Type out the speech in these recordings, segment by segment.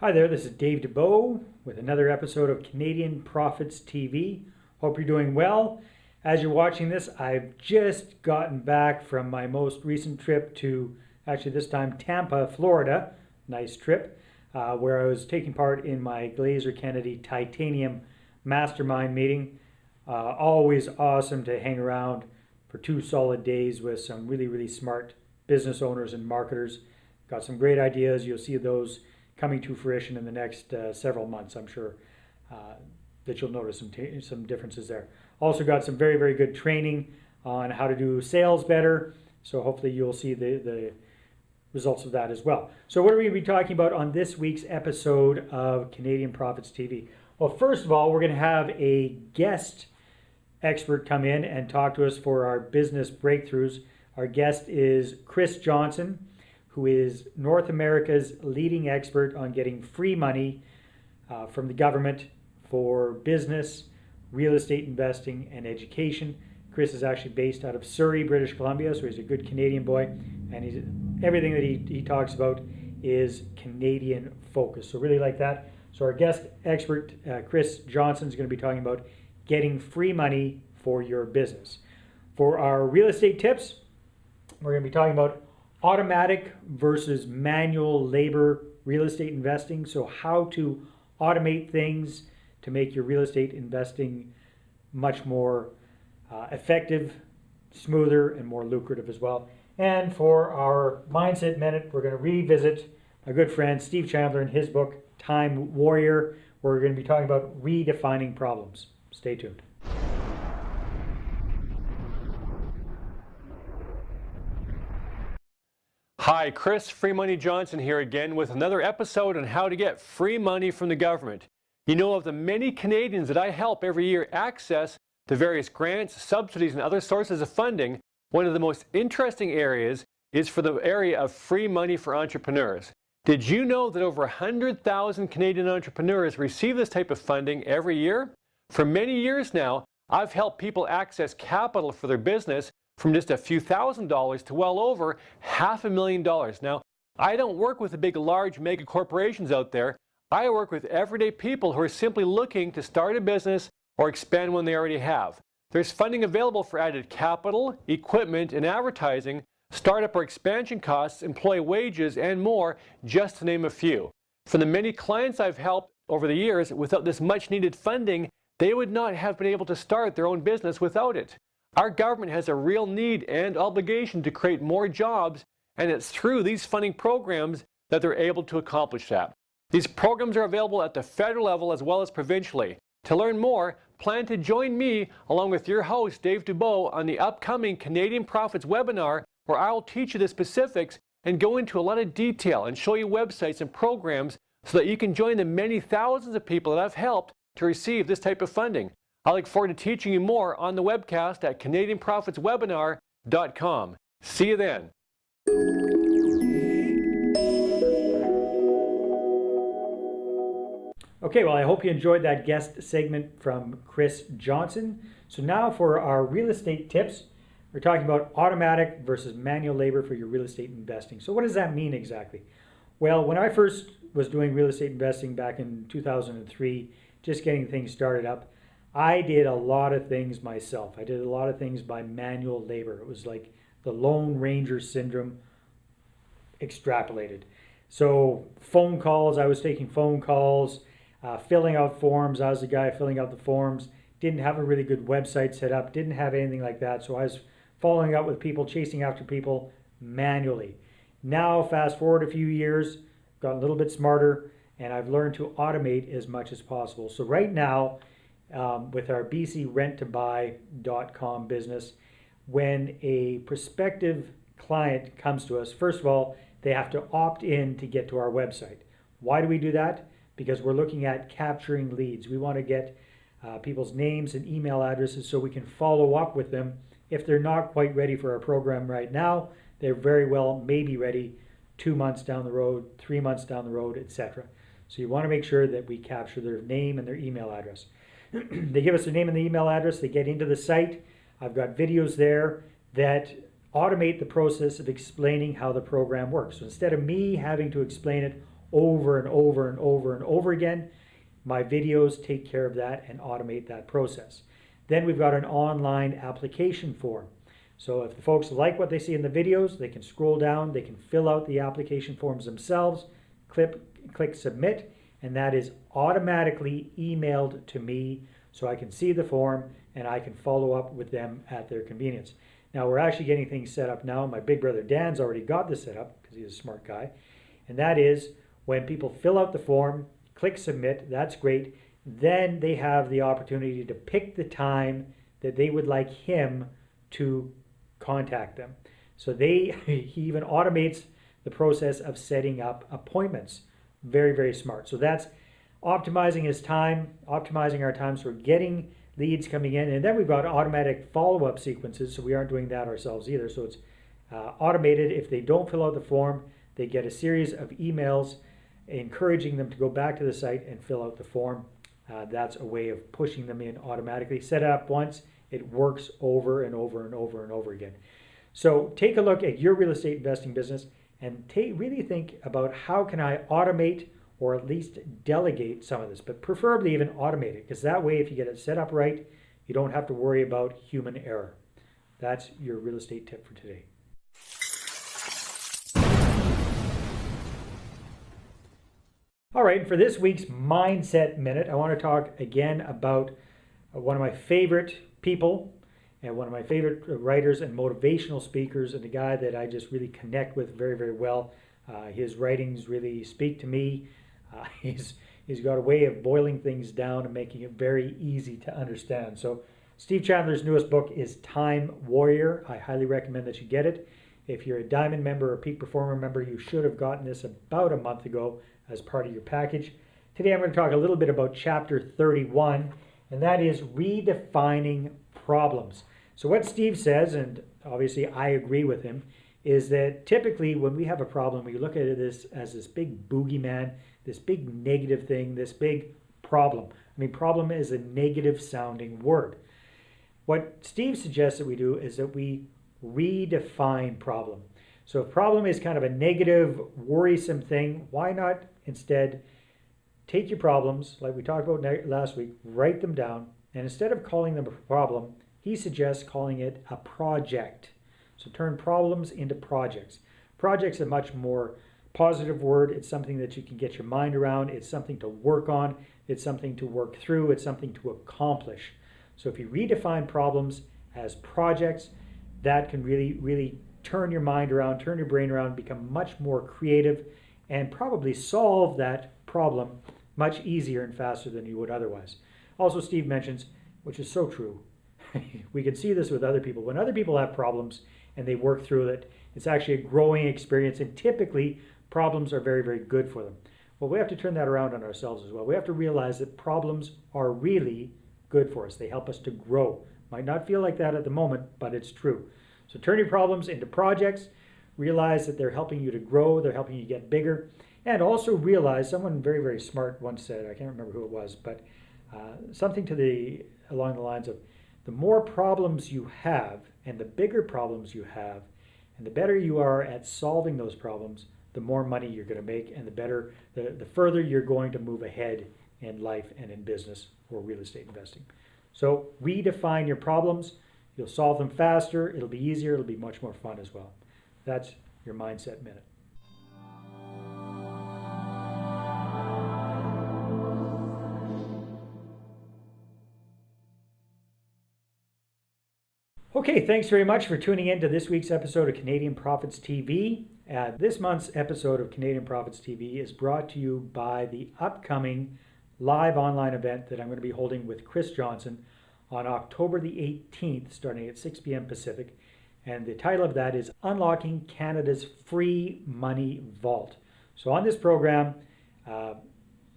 Hi there, this is Dave Dubeau with another episode of Canadian Profits TV. Hope you're doing well. As you're watching this, I've just gotten back from my most recent trip to, actually this time, Tampa, Florida. Nice trip, where I was taking part in my Glazer Kennedy Titanium Mastermind meeting. Always awesome to hang around for 2 solid days with some really smart business owners and marketers. Got some great ideas. You'll see those coming to fruition in the next several months. I'm sure that you'll notice some differences there. Also got some very good training on how to do sales better. So hopefully you'll see the results of that as well. So what are we going to be talking about on this week's episode of Canadian Profits TV? Well, first of all, we're going to have a guest expert come in and talk to us for our business breakthroughs. Our guest is Chris Johnson, who is North America's leading expert on getting free money from the government for business, real estate investing, and education. Chris is actually based out of Surrey, British Columbia, so he's a good Canadian boy, and everything that he talks about is Canadian focused. So really like that. So our guest expert, Chris Johnson, is going to be talking about getting free money for your business. For our real estate tips, we're going to be talking about automatic versus manual labor real estate investing. So how to automate things to make your real estate investing much more effective, smoother, and more lucrative as well. And for our Mindset Minute, we're going to revisit a good friend, Steve Chandler, in his book, Time Warrior, where we're going to be talking about redefining problems. Stay tuned. Hi, Chris Free Money Johnson here again with another episode on how to get free money from the government. You know, of the many Canadians that I help every year access the various grants, subsidies, and other sources of funding, one of the most interesting areas is for the area of free money for entrepreneurs. Did you know that over 100,000 Canadian entrepreneurs receive this type of funding every year? For many years now, I've helped people access capital for their business from just a few $1,000s to well over $500,000. Now, I don't work with the big, large mega corporations out there. I work with everyday people who are simply looking to start a business or expand one they already have. There's funding available for added capital, equipment, and advertising, startup or expansion costs, employee wages, and more, just to name a few. For the many clients I've helped over the years, without this much needed funding, they would not have been able to start their own business without it. Our government has a real need and obligation to create more jobs, and it's through these funding programs that they're able to accomplish that. These programs are available at the federal level as well as provincially. To learn more, plan to join me along with your host, Dave Dubeau, on the upcoming Canadian Profits webinar, where I will teach you the specifics and go into a lot of detail and show you websites and programs so that you can join the many thousands of people that I've helped to receive this type of funding. I look forward to teaching you more on the webcast at CanadianProfitsWebinar.com. See you then. Okay, well, I hope you enjoyed that guest segment from Chris Johnson. So now for our real estate tips, we're talking about automatic versus manual labor for your real estate investing. So what does that mean exactly? Well, when I first was doing real estate investing back in 2003, just getting things started up, I did a lot of things myself. I did a lot of things by manual labor. It was like the Lone Ranger syndrome extrapolated. So phone calls, I was taking phone calls, filling out forms. I was the guy filling out the forms. Didn't have a really good website set up. Didn't have anything like that. So I was following up with people, chasing after people manually. Now, fast forward a few years, got a little bit smarter, and I've learned to automate as much as possible. So right now, with our bcrenttobuy.com business, when a prospective client comes to us, first of all, they have to opt in to get to our website. Why do we do that? Because we're looking at capturing leads. We want to get people's names and email addresses so we can follow up with them. If they're not quite ready for our program right now, they're very well maybe ready 2 months down the road, 3 months down the road, etc. So you want to make sure that we capture their name and their email address. They give us their name and the email address. They get into the site. I've got videos there that automate the process of explaining how the program works. So instead of me having to explain it over and over and over and over again. My videos take care of that and automate that process. Then we've got an online application form. So if the folks like what they see in the videos, they can scroll down, they can fill out the application forms themselves, click submit, and that is automatically emailed to me so I can see the form and I can follow up with them at their convenience. Now we're actually getting things set up now. My big brother Dan's already got this set up because he's a smart guy. And that is when people fill out the form, click submit, that's great. Then they have the opportunity to pick the time that they would like him to contact them. So he even automates the process of setting up appointments. Very, very smart. So that's optimizing his time, optimizing our time. So we're getting leads coming in. And then we've got automatic follow-up sequences. So we aren't doing that ourselves either. So it's automated. If they don't fill out the form, they get a series of emails encouraging them to go back to the site and fill out the form. That's a way of pushing them in automatically. Set it up once, it works over and over and over and over again. So take a look at your real estate investing business and really think about how can I automate or at least delegate some of this, but preferably even automate it, because that way if you get it set up right, you don't have to worry about human error. That's your real estate tip for today. All right, for this week's Mindset Minute, I want to talk again about one of my favorite people and one of my favorite writers and motivational speakers, and a guy that I just really connect with very, very well. His writings really speak to me. He's got a way of boiling things down and making it very easy to understand. So Steve Chandler's newest book is Time Warrior. I highly recommend that you get it. If you're a Diamond member or Peak Performer member, you should have gotten this about a month ago as part of your package. Today I'm going to talk a little bit about chapter 31, and that is redefining problems. So what Steve says, and obviously I agree with him, is that typically when we have a problem, we look at this as this big boogeyman, this big negative thing, this big problem. I mean, problem is a negative sounding word. What Steve suggests that we do is that we redefine problem. So if problem is kind of a negative, worrisome thing, why not instead take your problems, like we talked about last week, write them down, and instead of calling them a problem, he suggests calling it a project. So turn problems into projects. Project's a much more positive word. It's something that you can get your mind around. It's something to work on. It's something to work through. It's something to accomplish. So if you redefine problems as projects, that can really, really turn your mind around, turn your brain around, become much more creative, and probably solve that problem much easier and faster than you would otherwise. Also, Steve mentions, which is so true, we can see this with other people. When other people have problems and they work through it, it's actually a growing experience, and typically problems are very, very good for them. Well, we have to turn that around on ourselves as well. We have to realize that problems are really good for us. They help us to grow. Might not feel like that at the moment, but it's true. So turn your problems into projects. Realize that they're helping you to grow. They're helping you get bigger. And also realize, someone very, very smart once said, I can't remember who it was, but something along the lines of, the more problems you have and the bigger problems you have and the better you are at solving those problems, the more money you're going to make, and the further you're going to move ahead in life and in business or real estate investing. So redefine your problems. You'll solve them faster. It'll be easier. It'll be much more fun as well. That's your Mindset Minute. Okay, thanks very much for tuning in to this week's episode of Canadian Profits TV. This month's episode of Canadian Profits TV is brought to you by the upcoming live online event that I'm going to be holding with Chris Johnson on October the 18th, starting at 6 p.m. Pacific. And the title of that is Unlocking Canada's Free Money Vault. So on this program,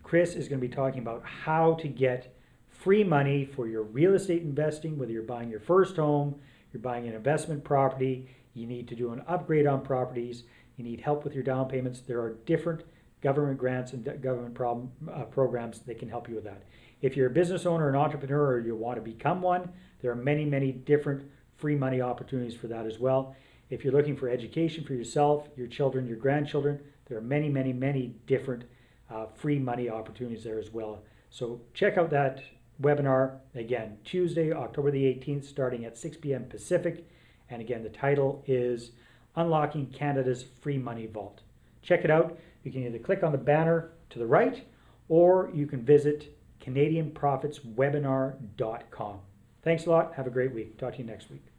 Chris is going to be talking about how to get free money for your real estate investing, whether you're buying your first home, you're buying an investment property, you need to do an upgrade on properties, you need help with your down payments. There are different government grants and government programs that can help you with that. If you're a business owner, an entrepreneur, or you want to become one, there are many, many different free money opportunities for that as well. If you're looking for education for yourself, your children, your grandchildren, There are many, many, many different free money opportunities there as well. So check out that webinar. Again, Tuesday, October the 18th, starting at 6 p.m. Pacific. And again, the title is Unlocking Canada's Free Money Vault. Check it out. You can either click on the banner to the right, or you can visit CanadianProfitsWebinar.com. Thanks a lot. Have a great week. Talk to you next week.